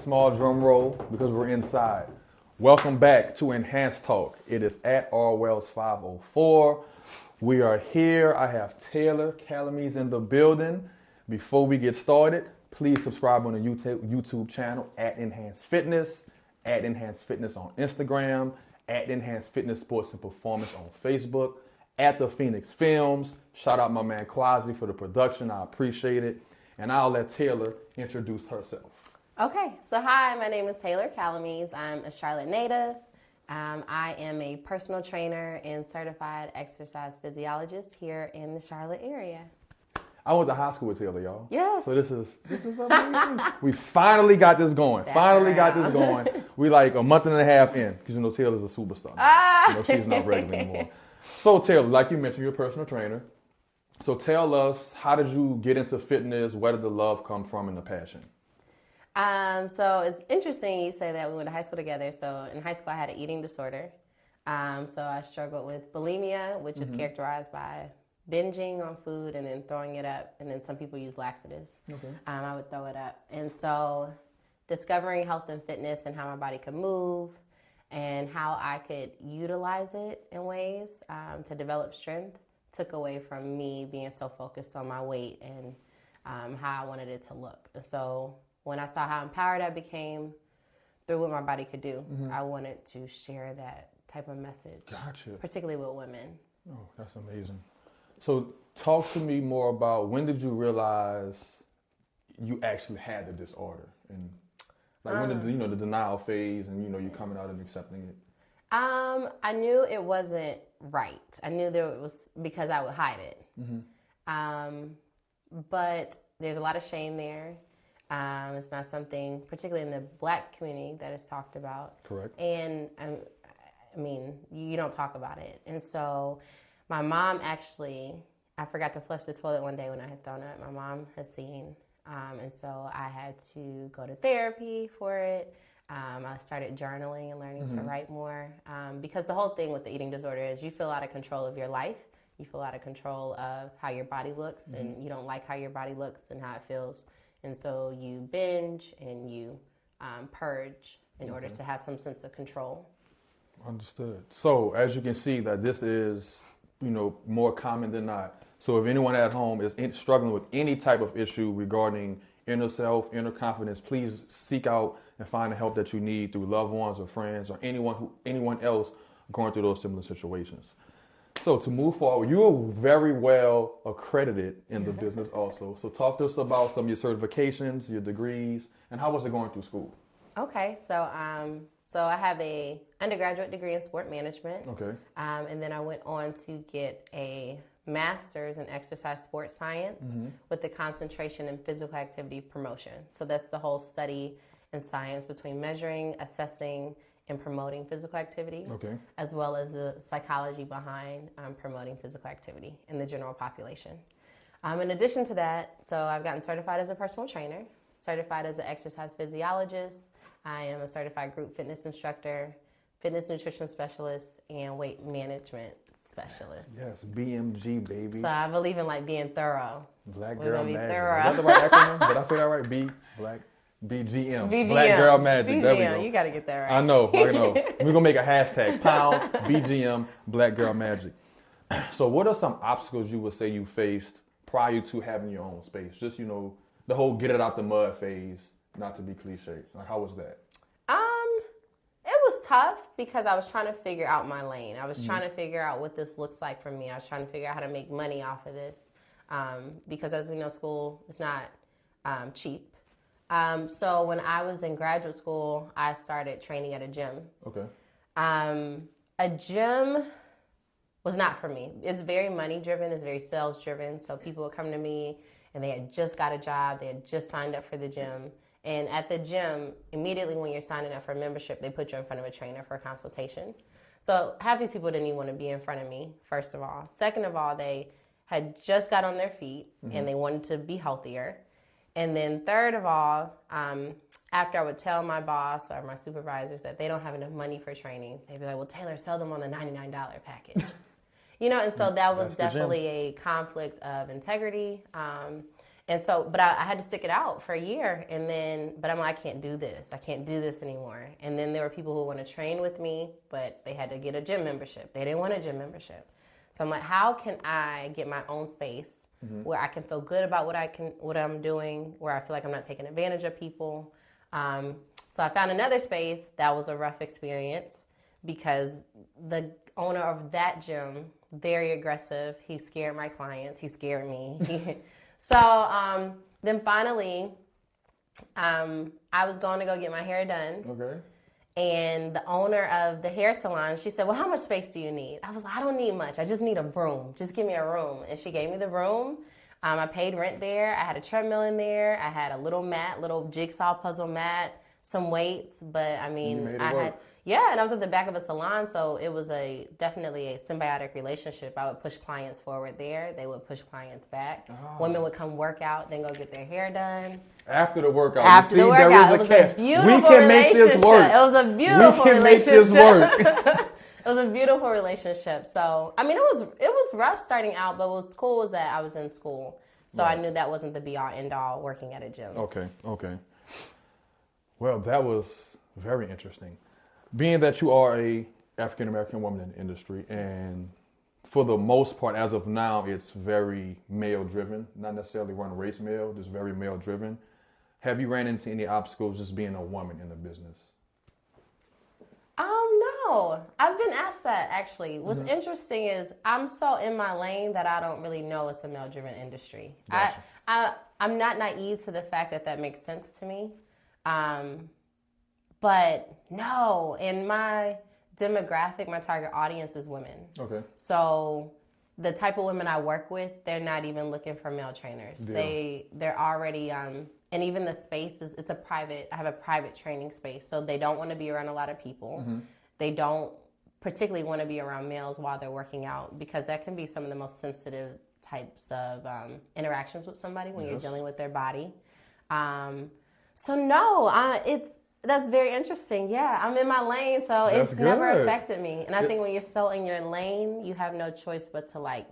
Small drum roll because we're inside. Welcome back to Inhance Talk. It is at R Wells 504. We are here. I have Taylor Calamese in the building. Before we get started, please subscribe on the YouTube channel at Inhance Fitness, at Inhance Fitness on Instagram, at Inhance Fitness Sports and Performance on Facebook, at the Phoenix Films. Shout out my man Quasi for the production. I appreciate it. And I'll let Taylor introduce herself. Okay, so hi, my name is Taylor Calamese. I'm a Charlotte native. I am a personal trainer and certified exercise physiologist here in the Charlotte area. I went to high school with Taylor, y'all. Yes. So this is amazing. We finally got this going. We like a month and a half in because you know Taylor's a superstar. She's not regular anymore. So Taylor, like you mentioned, you're a personal trainer. So tell us, how did you get into fitness? Where did the love come from and the passion? So it's interesting you say that. We went to high school together. So in high school, I had an eating disorder. So I struggled with bulimia, which is characterized by binging on food and then throwing it up. And then some people use laxatives. Okay. I would throw it up. And so discovering health and fitness and how my body could move and how I could utilize it in ways to develop strength took away from me being so focused on my weight and how I wanted it to look. So when I saw how empowered I became through what my body could do, I wanted to share that type of message. Gotcha. Particularly with women. Oh, that's amazing. So talk to me more about when did you realize you actually had the disorder? And like when did the denial phase and you coming out and accepting it? I knew it wasn't right. I knew there was because I would hide it. But there's a lot of shame there. It's not something, particularly in the Black community, that is talked about. Correct. And I mean, you don't talk about it. And so my mom actually, I forgot to flush the toilet one day when I had thrown up. My mom has seen. And so I had to go to therapy for it. I started journaling and learning to write more. Because the whole thing with the eating disorder is you feel out of control of your life. You feel out of control of how your body looks. And you don't like how your body looks and how it feels. And so you binge and you purge in order to have some sense of control. Understood. So as you can see that this is, more common than not. So if anyone at home is struggling with any type of issue regarding inner self, inner confidence, please seek out and find the help that you need through loved ones or friends or anyone else going through those similar situations. So to move forward, you are very well accredited in the business also. So talk to us about some of your certifications, your degrees, and how was it going through school? Okay, so I have a undergraduate degree in sport management. Okay. And then I went on to get a master's in exercise sports science with the concentration in physical activity promotion. So that's the whole study and science between measuring, assessing, and promoting physical activity, as well as the psychology behind promoting physical activity in the general population. In addition to that, so I've gotten certified as a personal trainer, certified as an exercise physiologist. I am a certified group fitness instructor, fitness nutrition specialist, and weight management specialist. Yes, BMG, baby. So I believe in being thorough. Black Girl Magic. Thorough. Is that the right acronym? Did I say that right? BGM. BGM. Black Girl Magic. BGM. There we go. You got to get that right. I know. We're going to make a hashtag, pound BGM, Black Girl Magic. So what are some obstacles you would say you faced prior to having your own space? Just, the whole get it out the mud phase, not to be cliche. Like, how was that? It was tough because I was trying to figure out my lane. I was trying to figure out what this looks like for me. I was trying to figure out how to make money off of this because, as we know, school is not cheap. So when I was in graduate school, I started training at a gym. Okay. A gym was not for me. It's very money driven. It's very sales driven. So people would come to me and they had just got a job. They had just signed up for the gym. And at the gym, immediately when you're signing up for a membership, they put you in front of a trainer for a consultation. So half these people didn't even want to be in front of me, first of all. Second of all, they had just got on their feet and they wanted to be healthier. And then third of all, after I would tell my boss or my supervisors that they don't have enough money for training, they'd be like, well, Taylor, sell them on the $99 package. And so that was definitely a conflict of integrity. And so, but I had to stick it out for a year. And then, but I'm like, I can't do this. I can't do this anymore. And then there were people who want to train with me, but they had to get a gym membership. They didn't want a gym membership. So I'm like, how can I get my own space where I can feel good about what I'm doing, where I feel like I'm not taking advantage of people? So I found another space. That was a rough experience because the owner of that gym, very aggressive. He scared my clients. He scared me. So then finally, I was going to go get my hair done. Okay. And the owner of the hair salon, she said, well, how much space do you need? I was like, I don't need much. I just need a room. Just give me a room. And she gave me the room. I paid rent there. I had a treadmill in there. I had a little mat, little jigsaw puzzle mat, some weights. But I mean, and I was at the back of a salon, so it was definitely a symbiotic relationship. I would push clients forward there. They would push clients back. Oh. Women would come work out, then go get their hair done. After the workout. After the workout. It was a beautiful relationship. It was a beautiful relationship. It was a beautiful relationship. So, I mean, it was rough starting out, but what was cool was that I was in school. So I knew that wasn't the be-all, end-all working at a gym. Okay. Well, that was very interesting. Being that you are a African-American woman in the industry, and for the most part, as of now, it's very male-driven, not necessarily run race male, just very male-driven. Have you ran into any obstacles just being a woman in the business? No. I've been asked that, actually. What's interesting is I'm so in my lane that I don't really know it's a male-driven industry. Gotcha. I'm not naive to the fact that makes sense to me. But no, in my demographic, my target audience is women. Okay. So the type of women I work with, they're not even looking for male trainers. Yeah. They're already, and even the space I have a private training space. So they don't want to be around a lot of people. Mm-hmm. They don't particularly want to be around males while they're working out because that can be some of the most sensitive types of interactions with somebody when you're dealing with their body. So no, that's very interesting. Yeah, I'm in my lane, so it's never affected me. And I think when you're so in your lane, you have no choice but to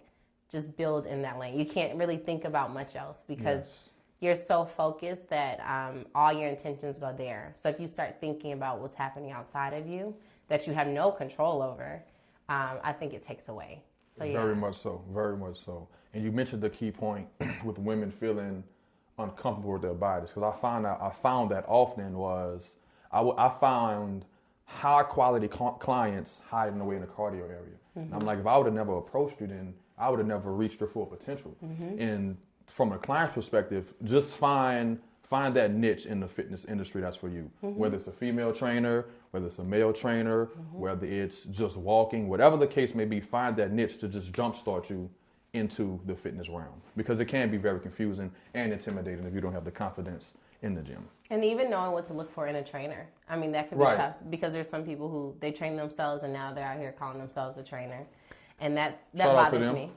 just build in that lane. You can't really think about much else because you're so focused that all your intentions go there. So if you start thinking about what's happening outside of you that you have no control over, I think it takes away. So very much so. And you mentioned the key point with women feeling uncomfortable with their bodies, because I found that often was I found high quality clients hiding away in the cardio area. Mm-hmm. I'm like, if I would have never approached you, then I would have never reached your full potential. Mm-hmm. And from a client's perspective, just find that niche in the fitness industry that's for you. Mm-hmm. Whether it's a female trainer, whether it's a male trainer, whether it's just walking, whatever the case may be, find that niche to just jumpstart you into the fitness realm, because it can be very confusing and intimidating if you don't have the confidence in the gym. And even knowing what to look for in a trainer. I mean, that can be tough because there's some people who they train themselves and now they're out here calling themselves a trainer. And that bothers me.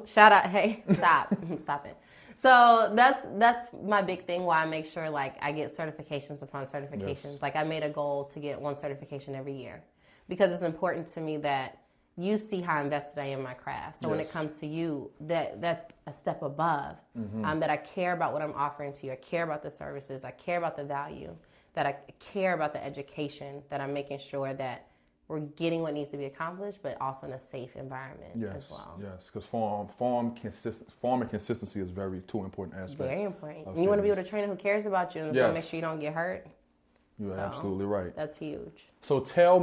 Shout out. Hey, stop. Stop it. So that's my big thing, why I make sure I get certifications upon certifications. Yes. I made a goal to get one certification every year because it's important to me that you see how invested I am in my craft. So when it comes to you, that's a step above. Mm-hmm. That I care about what I'm offering to you. I care about the services. I care about the value. That I care about the education. That I'm making sure that we're getting what needs to be accomplished, but also in a safe environment as well. Yes, because form and consistency is two important aspects. It's very important. And you want to be with a trainer who cares about you and want to make sure you don't get hurt. You're absolutely right. That's huge. So tell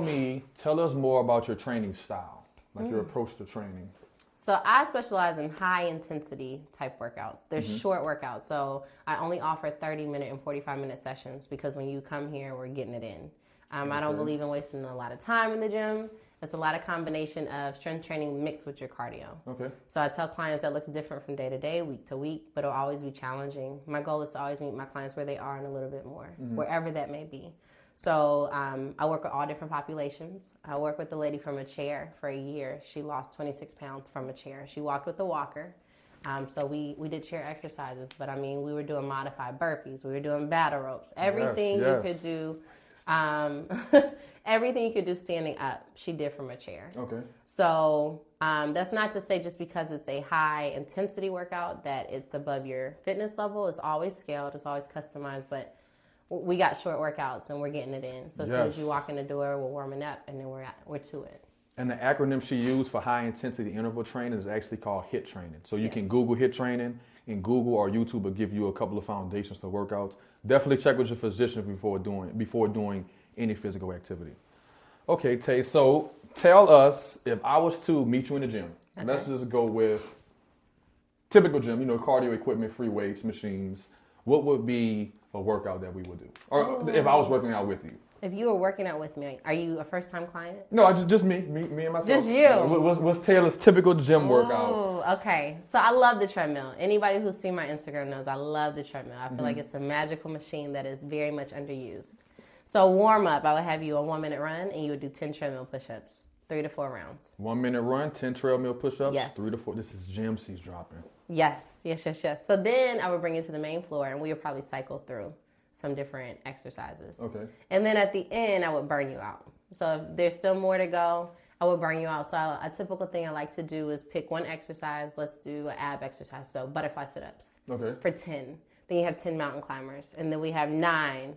us more about your training style. Your approach to training. So I specialize in high intensity type workouts. They're short workouts. So I only offer 30-minute and 45-minute sessions because when you come here, we're getting it in. I don't believe in wasting a lot of time in the gym. It's a lot of combination of strength training mixed with your cardio. Okay. So I tell clients that looks different from day to day, week to week, but it'll always be challenging. My goal is to always meet my clients where they are and a little bit more, wherever that may be. So I work with all different populations. I work with a lady from a chair for a year. She lost 26 pounds from a chair. She walked with a walker. So we did chair exercises, but we were doing modified burpees. We were doing battle ropes. Everything you could do Everything you could do standing up, she did from a chair. Okay. So that's not to say just because it's a high intensity workout that it's above your fitness level. It's always scaled. It's always customized. But we got short workouts and we're getting it in. So as soon as you walk in the door, we're warming up and then we're to it. And the acronym she used for high intensity interval training is actually called HIIT training. So you can Google HIIT training, and Google or YouTube will give you a couple of foundations to workouts. Definitely check with your physician before doing any physical activity. Okay, Tay, so tell us, if I was to meet you in the gym, let's just go with typical gym, cardio equipment, free weights, machines, what would be a workout that we would do? Or if I was working out with you. If you were working out with me, are you a first-time client? No, just me and myself. Just you. What's Taylor's typical gym workout? Oh, okay. So I love the treadmill. Anybody who's seen my Instagram knows I love the treadmill. I feel like it's a magical machine that is very much underused. So warm up, I would have you a 1 minute run and you would do 10 treadmill push-ups, 3 to 4 rounds. 1 minute run, 10 treadmill push-ups, yes. 3 to 4. This is gems she's dropping. Yes. So then I would bring you to the main floor and we would probably cycle through some different exercises. Okay. And then at the end, I would burn you out. So if there's still more to go, I would burn you out. So a typical thing I like to do is pick one exercise. Let's do an ab exercise. So butterfly sit-ups for 10. Then you have 10 mountain climbers. And then we have 9,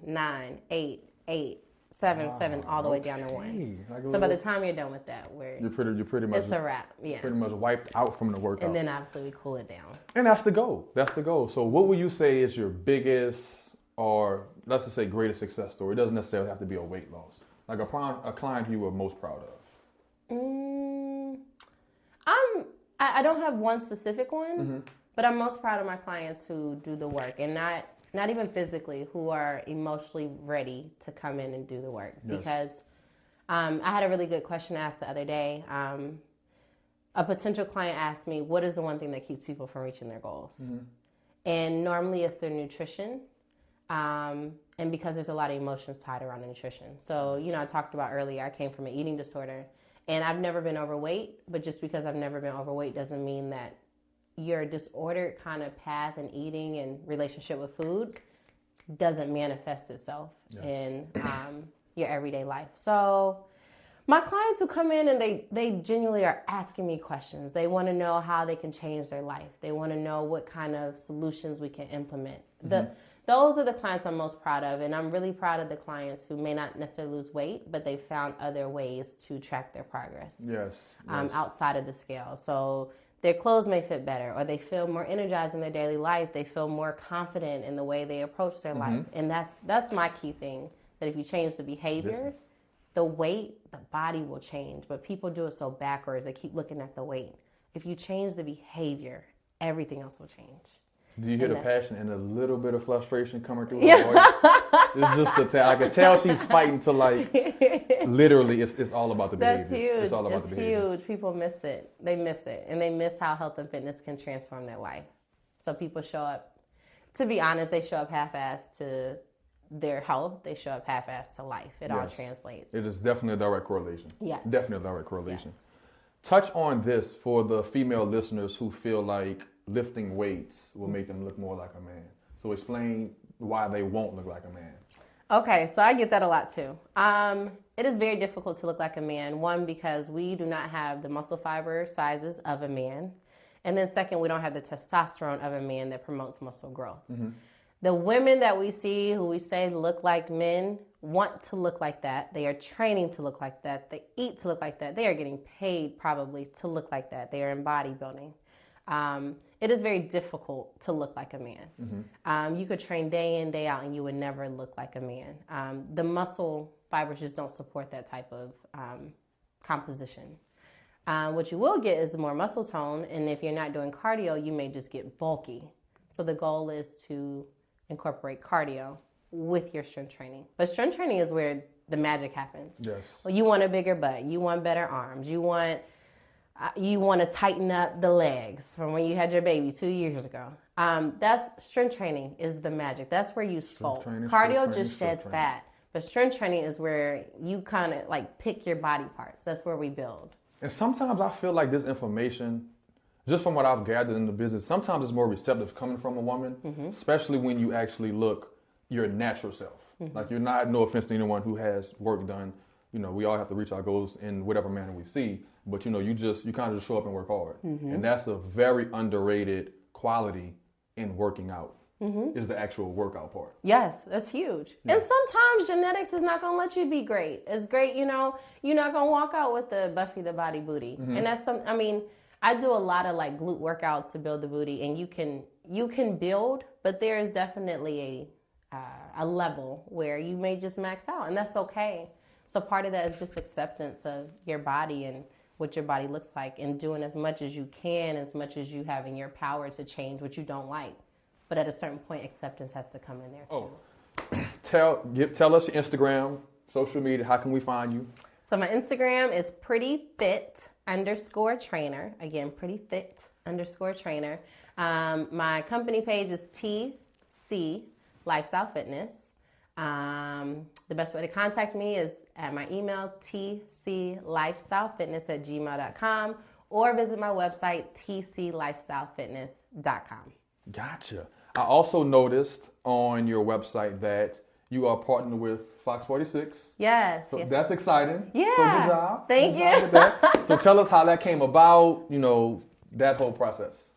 8, 7, all the way down to 1. So by the time you're done with that, you're pretty much, it's a wrap. Yeah. Pretty much wiped out from the workout. And then obviously we cool it down. And that's the goal. So what would you say is your biggest, or let's just say greatest success story? It doesn't necessarily have to be a weight loss. Like a client you were most proud of. I don't have one specific one, but I'm most proud of my clients who do the work and not even physically, who are emotionally ready to come in and do the work. Yes. Because I had a really good question asked the other day. A potential client asked me, what is the one thing that keeps people from reaching their goals? And normally it's their nutrition. And because there's a lot of emotions tied around nutrition. So, I talked about earlier, I came from an eating disorder and I've never been overweight, but just because I've never been overweight doesn't mean that your disordered kind of path in eating and relationship with food doesn't manifest itself in your everyday life. So my clients who come in and they genuinely are asking me questions. They want to know how they can change their life. They want to know what kind of solutions we can implement. Those are the clients I'm most proud of, and I'm really proud of the clients who may not necessarily lose weight, but they found other ways to track their progress. Yes. Outside of the scale. So their clothes may fit better, or they feel more energized in their daily life. They feel more confident in the way they approach their life. And that's my key thing, that if you change the behavior, the weight, the body will change. But people do it so backwards. They keep looking at the weight. If you change the behavior, everything else will change. Do you hear the passion and a little bit of frustration coming through her voice? It's just to tell. I can tell she's fighting to literally, it's all about the behavior. That's huge. It's all about the behavior. Huge. People miss it. They miss it. And they miss how health and fitness can transform their life. So people show up, to be honest, they show up half-assed to their health. They show up half-assed to life. It all translates. It is definitely a direct correlation. Yes. Definitely a direct correlation. Yes. Touch on this for the female listeners who feel like lifting weights will make them look more like a man. So explain why they won't look like a man. Okay, so I get that a lot too. It is very difficult to look like a man. One, because we do not have the muscle fiber sizes of a man. And then second, we don't have the testosterone of a man that promotes muscle growth. The women that we see who we say look like men want to look like that. They are training to look like that. They eat to look like that. They are getting paid probably to look like that. They are in bodybuilding. It is very difficult to look like a man. You could train day in, day out, and you would never look like a man. The muscle fibers just don't support that type of composition. What you will get is more muscle tone, and if you're not doing cardio, you may just get bulky. So the goal is to incorporate cardio with your strength training. But strength training is where the magic happens. Yes. Well, you want a bigger butt. You want better arms. You want to tighten up the legs from when you had your baby 2 years ago. That's strength training is the magic. That's where you sculpt. Cardio just sheds fat. But strength training is where you kind of like pick your body parts. That's where we build. And sometimes I feel like this information, just from what I've gathered in the business, sometimes it's more receptive coming from a woman, especially when you actually look your natural self. Like you're not, no offense to anyone who has work done. You know, we all have to reach our goals in whatever manner we see. But, you know, you kind of just show up and work hard. And that's a very underrated quality in working out, is the actual workout part. Yes, that's huge. Yeah. And sometimes genetics is not going to let you be great. It's great, you know, you're not going to walk out with the Buffy the Body booty. And that's I mean, I do a lot of like glute workouts to build the booty, and you can build, but there is definitely a level where you may just max out, and that's okay. So part of that is just acceptance of your body and what your body looks like, and doing as much as you can, as much as you have in your power to change what you don't like. But at a certain point, acceptance has to come in there too. Tell us your Instagram, social media. How can we find you? So my Instagram is prettyfit_trainer. Again, prettyfit_trainer. My company page is TC Lifestyle Fitness. The best way to contact me is at my email, tclifestylefitness@gmail.com, or visit my website, tclifestylefitness.com. Gotcha. I also noticed on your website that you are partnered with Fox 46. Yes. So that's exciting. Yeah. So good job. Thank you. So tell us how that came about, you know, that whole process.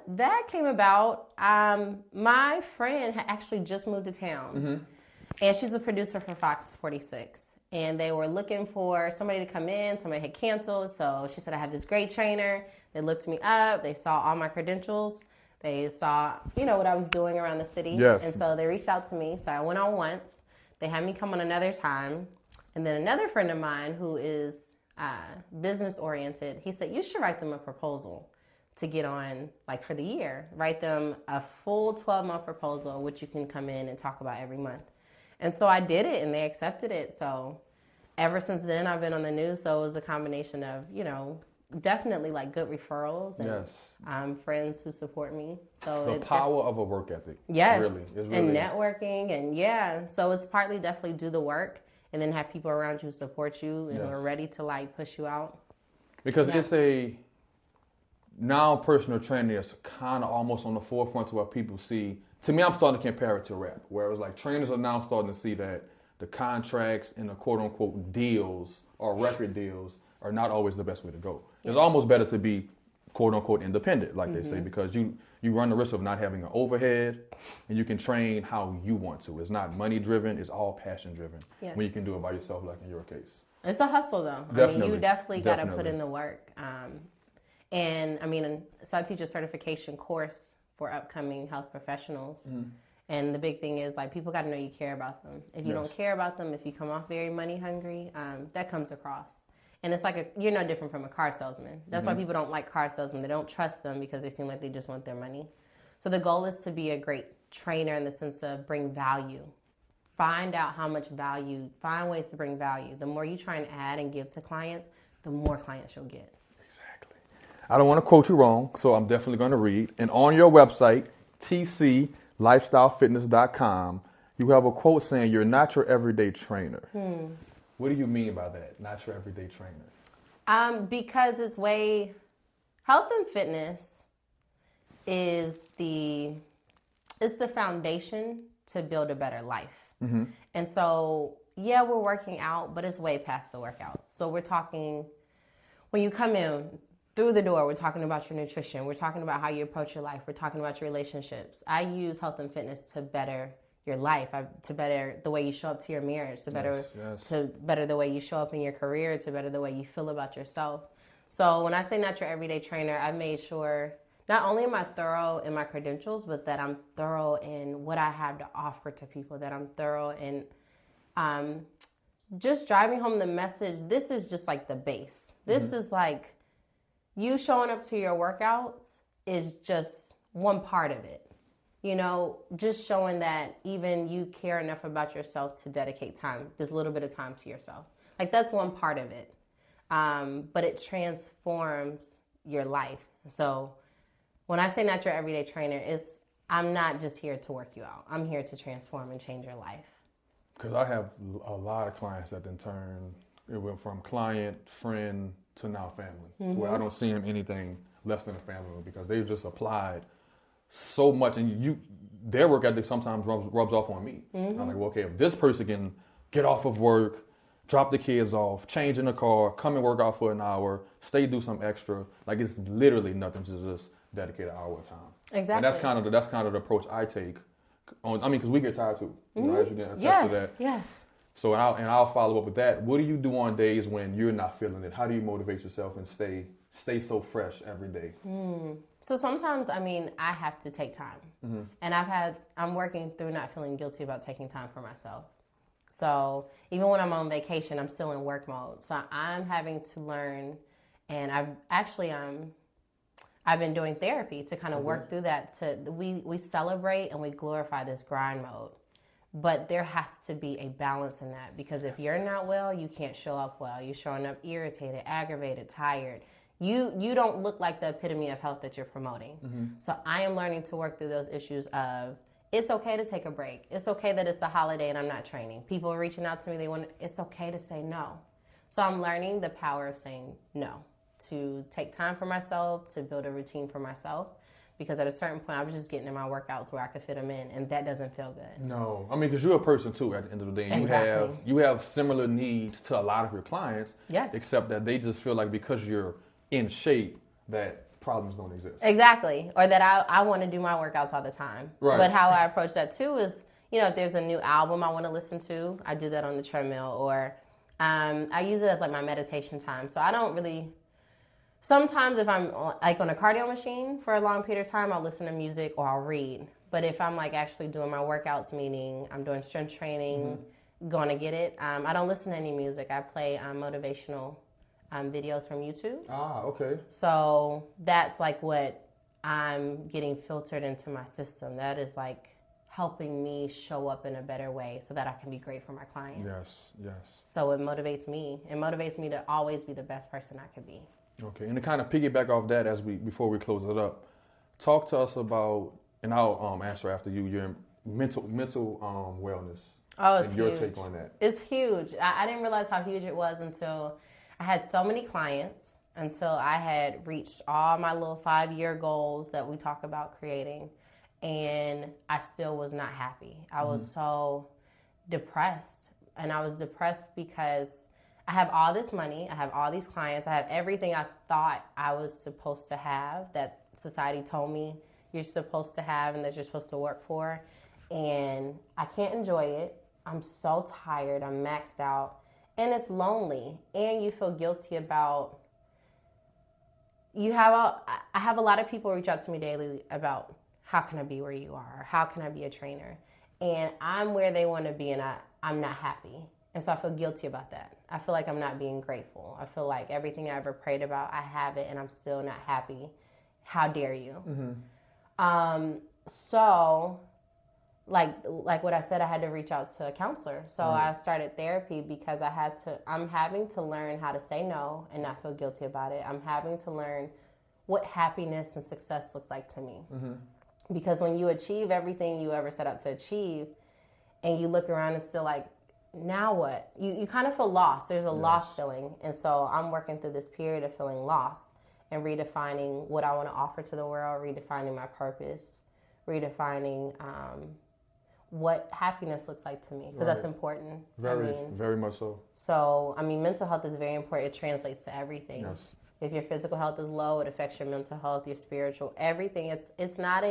That came about, my friend had actually just moved to town, and she's a producer for Fox 46, and they were looking for somebody to come in. Somebody had canceled, so she said, I have this great trainer. They looked me up. They saw all my credentials. They saw, you know, what I was doing around the city. Yes. And so they reached out to me. So I went on once. They had me come on another time. And then another friend of mine who is business oriented, he said, you should write them a proposal to get on, like, for the year. Write them a full 12-month proposal, which you can come in and talk about every month. And so I did it, and they accepted it. So ever since then, I've been on the news. So it was a combination of, you know, definitely like good referrals and friends who support me. So the power of a work ethic. Yes. Really, and networking, and so it's partly definitely do the work and then have people around you who support you and are ready to like push you out. Because it's now personal training is kind of almost on the forefront to what people see. To me, I'm starting to compare it to rap, where it's like trainers are now starting to see that the contracts and the quote unquote deals or record deals are not always the best way to go. It's almost better to be quote unquote independent, like they say, because you run the risk of not having an overhead, and you can train how you want to. It's not money driven, it's all passion driven when you can do it by yourself, like in your case. It's a hustle though. Definitely. I mean, you definitely got to put in the work. And I mean, so I teach a certification course for upcoming health professionals. And the big thing is, like, people got to know you care about them. If you don't care about them, if you come off very money hungry, that comes across. And it's like you're no different from a car salesman. That's why people don't like car salesmen. They don't trust them because they seem like they just want their money. So the goal is to be a great trainer in the sense of bring value. Find out how much value, find ways to bring value. The more you try and add and give to clients, the more clients you'll get. Exactly. I don't want to quote you wrong, so I'm definitely going to read. And on your website, tclifestylefitness.com, you have a quote saying, you're not your everyday trainer. What do you mean by that? Not your everyday trainer? Because it's health and fitness is the foundation to build a better life. And so, we're working out, but it's way past the workouts. So we're talking, when you come in through the door, we're talking about your nutrition. We're talking about how you approach your life. We're talking about your relationships. I use health and fitness to better your life, to better the way you show up to your marriage, to better the way you show up in your career, to better the way you feel about yourself. So when I say not your everyday trainer, I made sure not only am I thorough in my credentials, but that I'm thorough in what I have to offer to people, that I'm thorough in just driving home the message. This is just like the base. This is like you showing up to your workouts is just one part of it. You know, just showing that even you care enough about yourself to dedicate time, this little bit of time to yourself. Like, that's one part of it. But it transforms your life. So when I say not your everyday trainer, I'm not just here to work you out. I'm here to transform and change your life. Because I have a lot of clients that in turn, it went from client, friend, to now family. To where I don't see them anything less than a family because they've just applied so much, and their work ethic sometimes rubs off on me. I'm like, well, okay, if this person can get off of work, drop the kids off, change in the car, come and work out for an hour, stay, do some extra, like it's literally nothing to just dedicate an hour of time. Exactly. And that's kind of the approach I take. Because we get tired too. You know, as you can attest to that. Yes. So I'll follow up with that. What do you do on days when you're not feeling it? How do you motivate yourself and stay so fresh every day? So sometimes, I have to take time. And I'm working through not feeling guilty about taking time for myself. So even when I'm on vacation, I'm still in work mode. So I'm having to learn, and I've been doing therapy to kind of work through that. We celebrate and we glorify this grind mode, but there has to be a balance in that, because if you're not well, you can't show up well. You're showing up irritated, aggravated, tired. You don't look like the epitome of health that you're promoting. So I am learning to work through those issues of, it's okay to take a break. It's okay that it's a holiday and I'm not training. People are reaching out to me. It's okay to say no. So I'm learning the power of saying no, to take time for myself, to build a routine for myself. Because at a certain point, I was just getting in my workouts where I could fit them in, and that doesn't feel good. No, because you're a person too. At the end of the day, Exactly. you have similar needs to a lot of your clients. Yes. Except that they just feel like because you're in shape, that problems don't exist. Exactly, or that I want to do my workouts all the time. Right. But how I approach that too is, if there's a new album I want to listen to, I do that on the treadmill, or I use it as like my meditation time. So I don't really. Sometimes if I'm like on a cardio machine for a long period of time, I'll listen to music or I'll read. But if I'm like actually doing my workouts, meaning I'm doing strength training, going to get it, I don't listen to any music. I play motivational videos from YouTube. Ah, okay. So that's like what I'm getting filtered into my system. That is like helping me show up in a better way so that I can be great for my clients. Yes. So it motivates me. It motivates me to always be the best person I could be. Okay, and to kind of piggyback off that before we close it up, talk to us about, and I'll answer after you, your mental wellness. Oh, it's and your huge. take on that. It's huge. I didn't realize how huge it was until I had so many clients, until I had reached all my little 5-year goals that we talk about creating, and I still was not happy. I was so depressed, and I was depressed because I have all this money, I have all these clients, I have everything I thought I was supposed to have, that society told me you're supposed to have and that you're supposed to work for, and I can't enjoy it. I'm so tired, I'm maxed out, and it's lonely, and you feel guilty about, I have a lot of people reach out to me daily about, how can I be where you are? How can I be a trainer? And I'm where they want to be, and I'm not happy. And so I feel guilty about that. I feel like I'm not being grateful. I feel like everything I ever prayed about, I have it, and I'm still not happy. How dare you? So, like what I said, I had to reach out to a counselor. So I started therapy because I'm having to learn how to say no and not feel guilty about it. I'm having to learn what happiness and success looks like to me. Because when you achieve everything you ever set out to achieve, and you look around and still like, now what? You kind of feel lost. There's a lost feeling. And so I'm working through this period of feeling lost and redefining what I want to offer to the world, redefining my purpose, redefining what happiness looks like to me, because that's important. Very much so. So, mental health is very important. It translates to everything. Yes. If your physical health is low, it affects your mental health, your spiritual, everything. It's not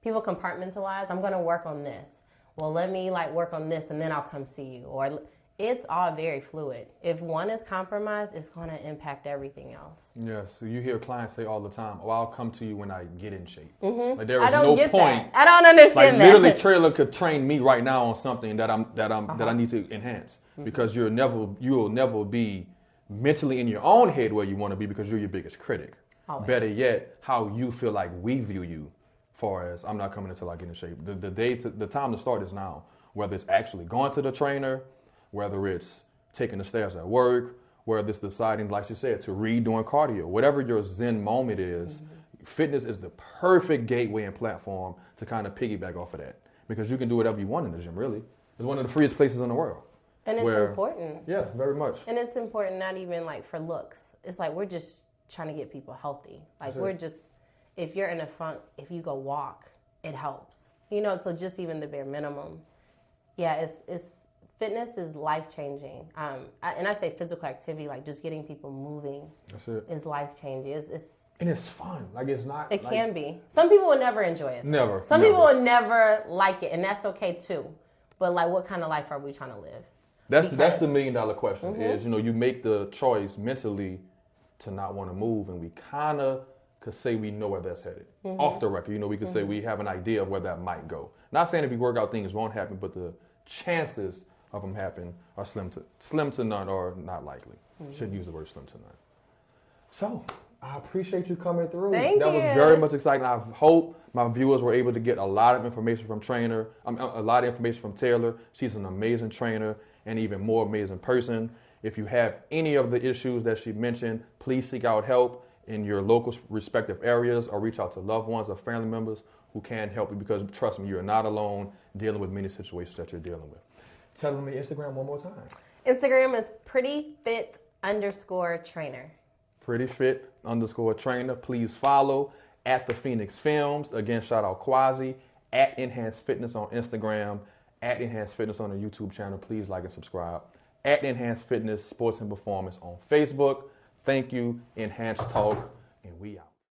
people compartmentalize. I'm going to work on this. Well, let me work on this and then I'll come see you. Or it's all very fluid. If one is compromised, it's going to impact everything else. Yes. So you hear clients say all the time, "Oh, I'll come to you when I get in shape." Mm-hmm. There is no point. I don't understand that. Literally, Trailer could train me right now on something that I need to enhance, because you'll never be mentally in your own head where you want to be, because you're your biggest critic. Always. Better yet, how you feel like we view you. Far as I'm not coming until I get in shape. The time to start is now. Whether it's actually going to the trainer, whether it's taking the stairs at work, whether it's deciding, like you said, to read doing cardio, whatever your Zen moment is, fitness is the perfect gateway and platform to kind of piggyback off of that, because you can do whatever you want in the gym. Really, it's one of the freest places in the world. And it's important. Yeah, very much. And it's important not even for looks. It's we're just trying to get people healthy. if you're in a funk, if you go walk, it helps. You know, so just even the bare minimum. Yeah, it's fitness is life-changing. And I say physical activity, like just getting people moving. That's it. Is life-changing. And it's fun. Like, it's not. It can be. Some people will never enjoy it. Never. Some people will never like it, and that's okay too. But like, what kind of life are we trying to live? That's the $1 million question. Is, you know, you make the choice mentally to not want to move, and we kind of could say we know where that's headed. Off the record, you know, we could say we have an idea of where that might go. Not saying if you work out things won't happen, but the chances of them happening are slim to none, or not likely. Shouldn't use the word slim to none. So I appreciate you coming through. Thank you. Was very much exciting. I hope my viewers were able to get a lot of information from a lot of information from Taylor. She's an amazing trainer and even more amazing person. If you have any of the issues that she mentioned, please seek out help in your local respective areas, or reach out to loved ones or family members who can help you, because trust me, you're not alone dealing with many situations that you're dealing with. Tell them the Instagram one more time. Instagram is prettyfit_trainer. prettyfit_trainer. Please follow at the Phoenix Films. Again, shout out Quasi, at Inhance Fitness on Instagram, at Inhance Fitness on the YouTube channel. Please like and subscribe. At Inhance Fitness Sports and Performance on Facebook. Thank you, Inhance Talk, and we out.